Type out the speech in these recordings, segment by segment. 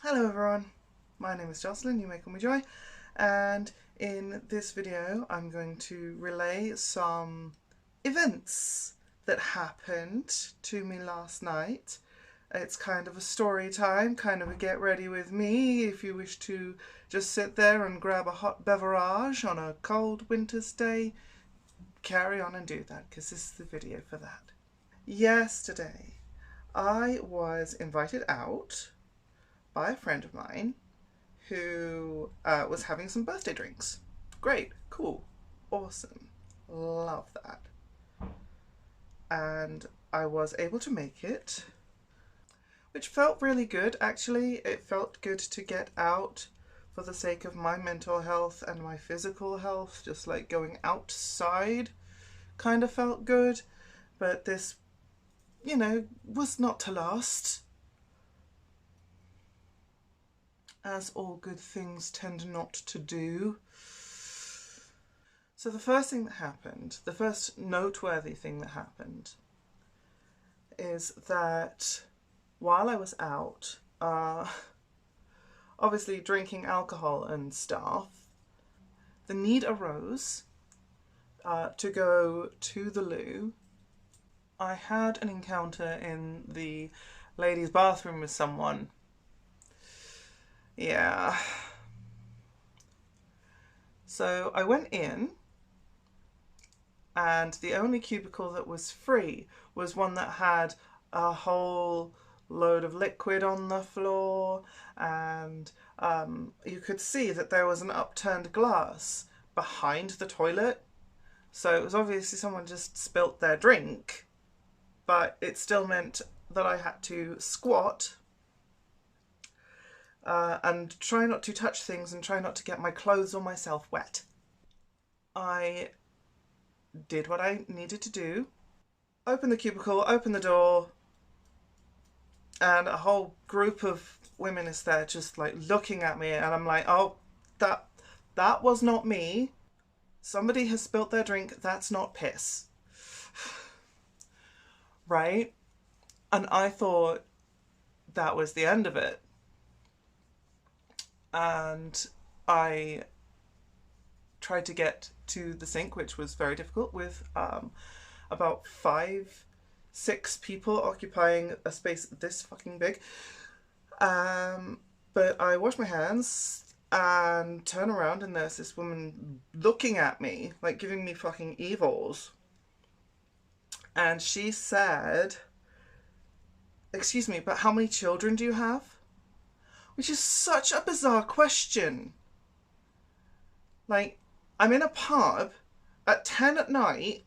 Hello everyone, my name is Jocelyn, you may call me Joy, and in this video I'm going to relay some events that happened to me last night. It's kind of a story time, kind of a get ready with me if you wish to just sit there and grab a hot beverage on a cold winter's day. Carry on and do that, because this is the video for that. Yesterday I was invited out by a friend of mine who was having some birthday drinks. Great, cool, awesome, love that. And I was able to make it, which felt really good actually. It felt good to get out for the sake of my mental health and my physical health. Just like going outside kind of felt good, but this, was not to last. As all good things tend not to do. So the first thing that happened, the first noteworthy thing that happened, is that while I was out, obviously drinking alcohol and stuff, the need arose to go to the loo. I had an encounter in the ladies' bathroom with someone. Yeah. So I went in, and the only cubicle that was free was one that had a whole load of liquid on the floor, and you could see that there was an upturned glass behind the toilet. So it was obviously someone just spilt their drink, but it still meant that I had to squat and try not to touch things and try not to get my clothes or myself wet. I did what I needed to do, opened the cubicle, opened the door, and a whole group of women is there just like looking at me, and I'm like, oh, that was not me. Somebody has spilt their drink, that's not piss. Right? And I thought that was the end of it. And I tried to get to the sink, which was very difficult with about 5-6 people occupying a space this fucking big. But I washed my hands and turn around, and there's this woman looking at me, like giving me fucking evils. And she said, "Excuse me, but how many children do you have?" Which is such a bizarre question. Like, I'm in a pub at 10 at night.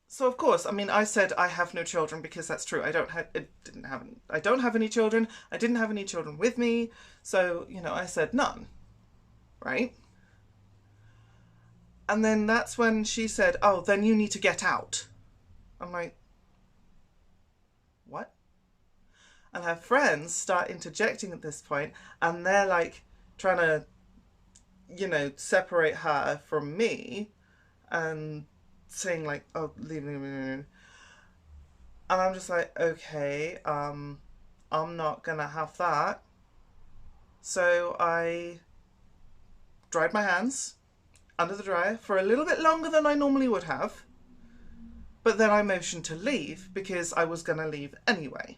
So of course, I said I have no children because that's true. I don't have any children. I didn't have any children with me. So, I said none. Right? And then that's when she said, "Oh, then you need to get out." I'm like, what? And her friends start interjecting at this point, and they're like trying to, separate her from me and saying like, "Oh, leave me." And I'm just like, okay, I'm not gonna have that. So I dried my hands under the dryer for a little bit longer than I normally would have. But then I motioned to leave because I was gonna leave anyway.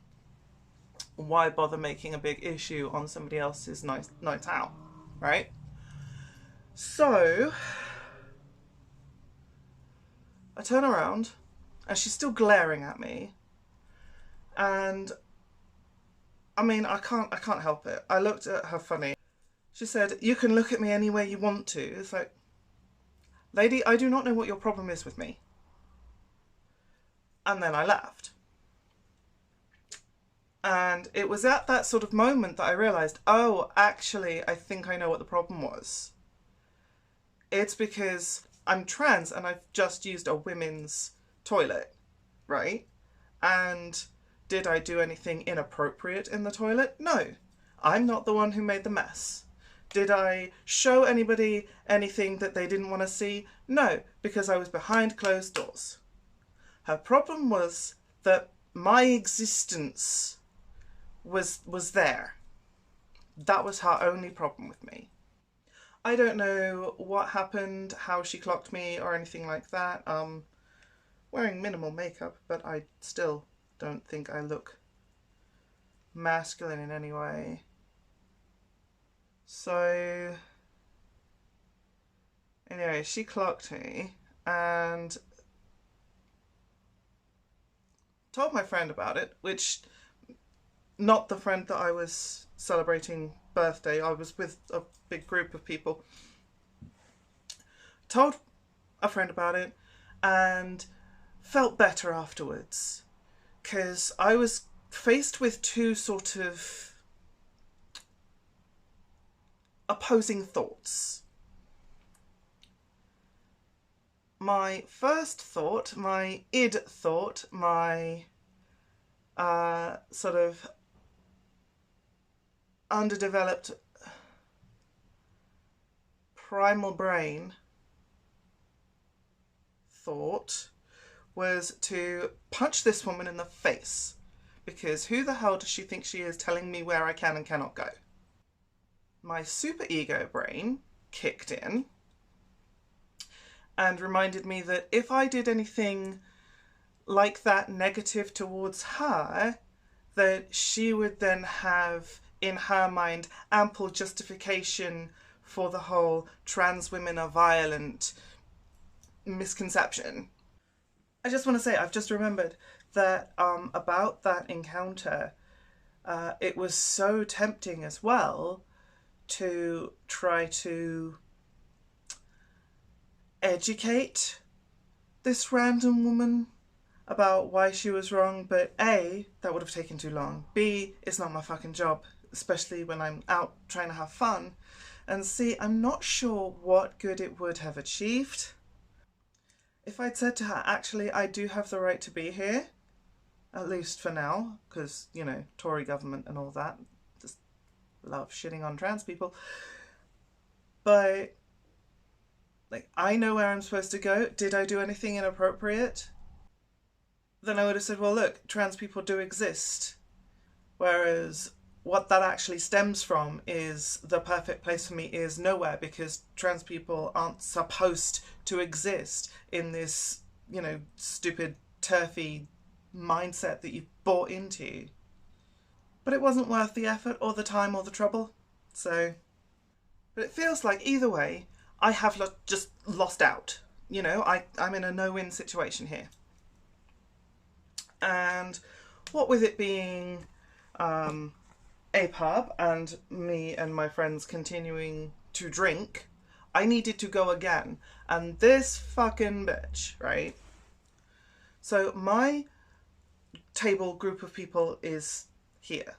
Why bother making a big issue on somebody else's night out, right? So I turn around and she's still glaring at me, and I can't help it. I looked at her funny. She said, "You can look at me any way you want to." It's like, lady, I do not know what your problem is with me. And then I left. And it was at that sort of moment that I realised, oh, actually, I think I know what the problem was. It's because I'm trans and I've just used a women's toilet, right? And did I do anything inappropriate in the toilet? No. I'm not the one who made the mess. Did I show anybody anything that they didn't want to see? No, because I was behind closed doors. Her problem was that my existence was there. That was her only problem with me. I don't know what happened, how she clocked me or anything like that. Wearing minimal makeup, but I still don't think I look masculine in any way. So anyway, she clocked me and told my friend about it, which, not the friend that I was celebrating birthday, I was with a big group of people. Told a friend about it and felt better afterwards, because I was faced with two sort of opposing thoughts. My first thought, my id thought, my sort of underdeveloped primal brain thought was to punch this woman in the face, because who the hell does she think she is telling me where I can and cannot go? My super ego brain kicked in and reminded me that if I did anything like that negative towards her, that she would then have in her mind ample justification for the whole trans women are violent misconception. I just want to say, I've just remembered that about that encounter, it was so tempting as well to try to educate this random woman about why she was wrong, but A, that would have taken too long. B, it's not my fucking job, especially when I'm out trying to have fun. And C, I'm not sure what good it would have achieved. If I'd said to her, actually, I do have the right to be here, at least for now, because, you know, Tory government and all that, just love shitting on trans people. But, like, I know where I'm supposed to go. Did I do anything inappropriate? Then I would have said, well, look, trans people do exist. Whereas what that actually stems from is the perfect place for me is nowhere, because trans people aren't supposed to exist in this, you know, stupid, turfy mindset that you've bought into. But it wasn't worth the effort or the time or the trouble. So, but it feels like either way, I have just lost out. You know, I'm in a no-win situation here. And what with it being a pub and me and my friends continuing to drink, I needed to go again. And this fucking bitch, right? So my table group of people is here.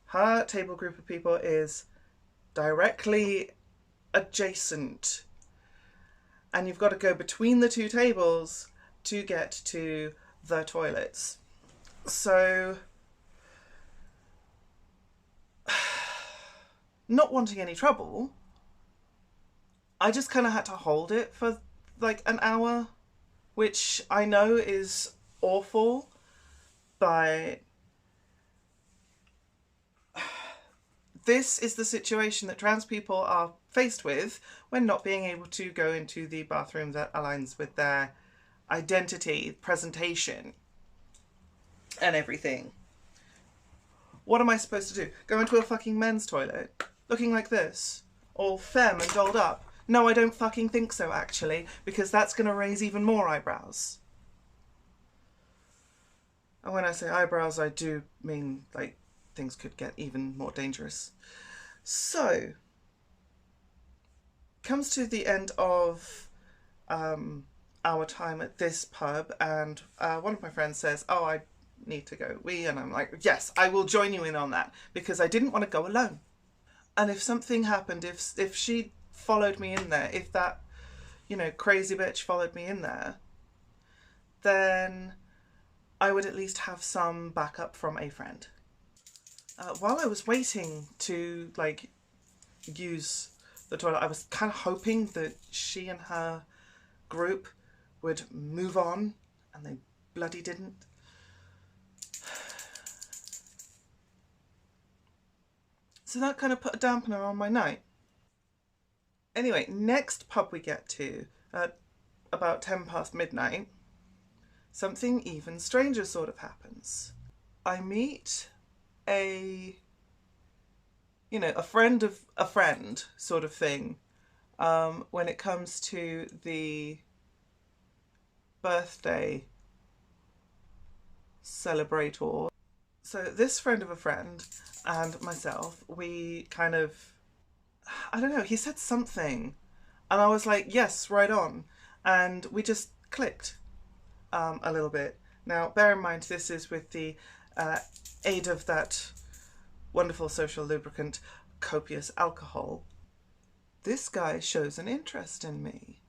Her table group of people is directly adjacent. And you've got to go between the two tables to get to the toilets. So, not wanting any trouble, I just kind of had to hold it for like an hour, which I know is awful, but this is the situation that trans people are faced with when not being able to go into the bathroom that aligns with their identity, presentation, and everything. What am I supposed to do? Go into a fucking men's toilet looking like this? All femme and dolled up? No, I don't fucking think so, actually, because that's going to raise even more eyebrows. And when I say eyebrows, I do mean, like, things could get even more dangerous. So, comes to the end of our time at this pub, and one of my friends says, oh, I need to go wee, and I'm like, yes, I will join you in on that, because I didn't want to go alone. And if something happened, if she followed me in there, if that, you know, crazy bitch followed me in there, then I would at least have some backup from a friend. While I was waiting to, like, use the toilet, I was kind of hoping that she and her group would move on, and they bloody didn't. So that kind of put a dampener on my night. Anyway, next pub we get to at about 10 past midnight, something even stranger sort of happens. I meet a, a friend of a friend sort of thing when it comes to the birthday celebrator. So this friend of a friend and myself, we kind of, I don't know, he said something and I was like, yes, right on. And we just clicked a little bit. Now, bear in mind, this is with the aid of that wonderful social lubricant, copious alcohol. This guy shows an interest in me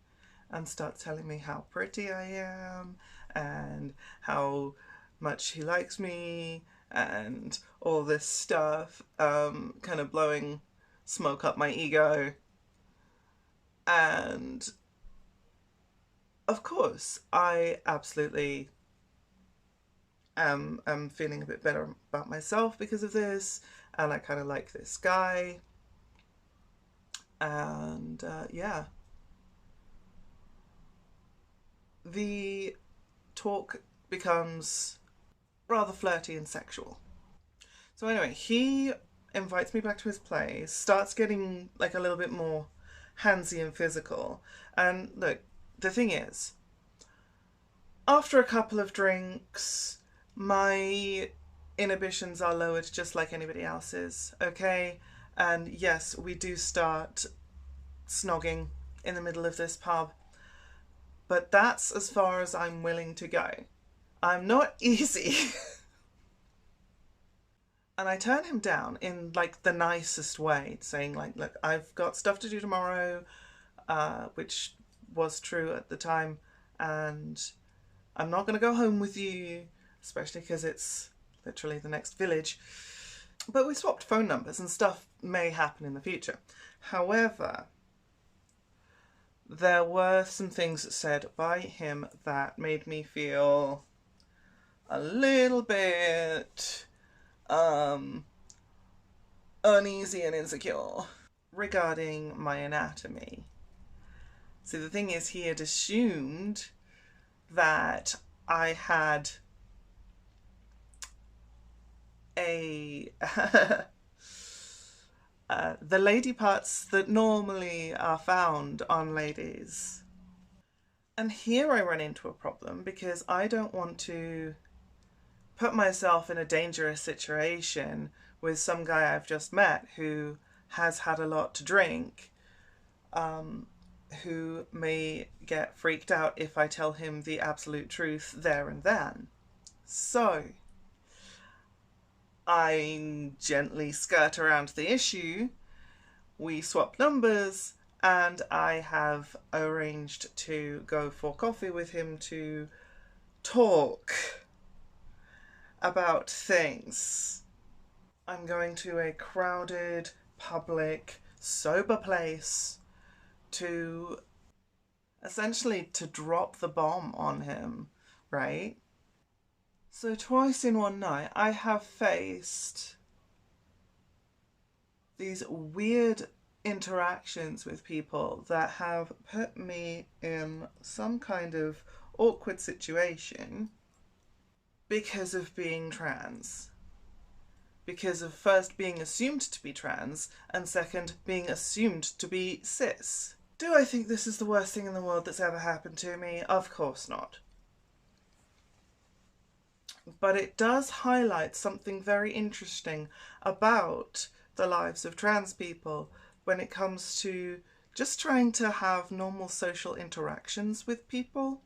and starts telling me how pretty I am and how much he likes me and all this stuff, kind of blowing smoke up my ego. And of course, I absolutely am feeling a bit better about myself because of this, and I kind of like this guy. And yeah, the talk becomes rather flirty and sexual. So anyway, he invites me back to his place, starts getting like a little bit more handsy and physical. And look, the thing is, after a couple of drinks, my inhibitions are lowered just like anybody else's, okay? And yes, we do start snogging in the middle of this pub, but that's as far as I'm willing to go. I'm not easy. And I turn him down in like the nicest way, saying like, look, I've got stuff to do tomorrow, which was true at the time, and I'm not going to go home with you, especially because it's literally the next village. But we swapped phone numbers and stuff may happen in the future. However, there were some things said by him that made me feel a little bit uneasy and insecure regarding my anatomy. So the thing is, he had assumed that I had a the lady parts that normally are found on ladies. And here I run into a problem because I don't want to put myself in a dangerous situation with some guy I've just met who has had a lot to drink, who may get freaked out if I tell him the absolute truth there and then. So I gently skirt around the issue, we swap numbers, and I have arranged to go for coffee with him to talk about things. I'm going to a crowded, public, sober place to essentially to drop the bomb on him, right? So twice in one night I have faced these weird interactions with people that have put me in some kind of awkward situation because of being trans. Because of first being assumed to be trans and second being assumed to be cis. Do I think this is the worst thing in the world that's ever happened to me? Of course not. But it does highlight something very interesting about the lives of trans people when it comes to just trying to have normal social interactions with people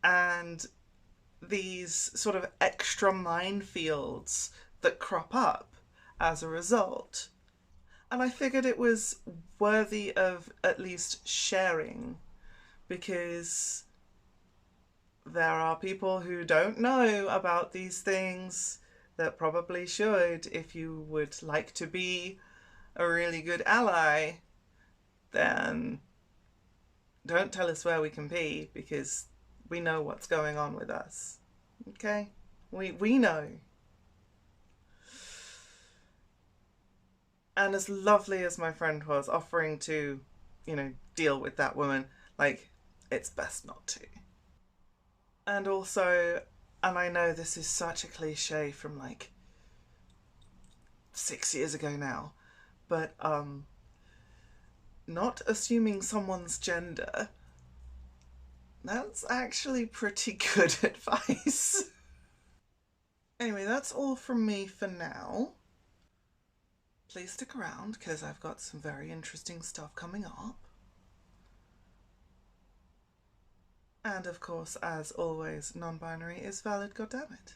and these sort of extra minefields that crop up as a result. And I figured it was worthy of at least sharing because there are people who don't know about these things that probably should. If you would like to be a really good ally, then don't tell us where we can be because we know what's going on with us. Okay? We know. And as lovely as my friend was offering to, deal with that woman, like, it's best not to. And also, and I know this is such a cliche from like 6 years ago now, but not assuming someone's gender, that's actually pretty good advice. Anyway, that's all from me for now. Please stick around because I've got some very interesting stuff coming up. And of course, as always, non-binary is valid, goddammit.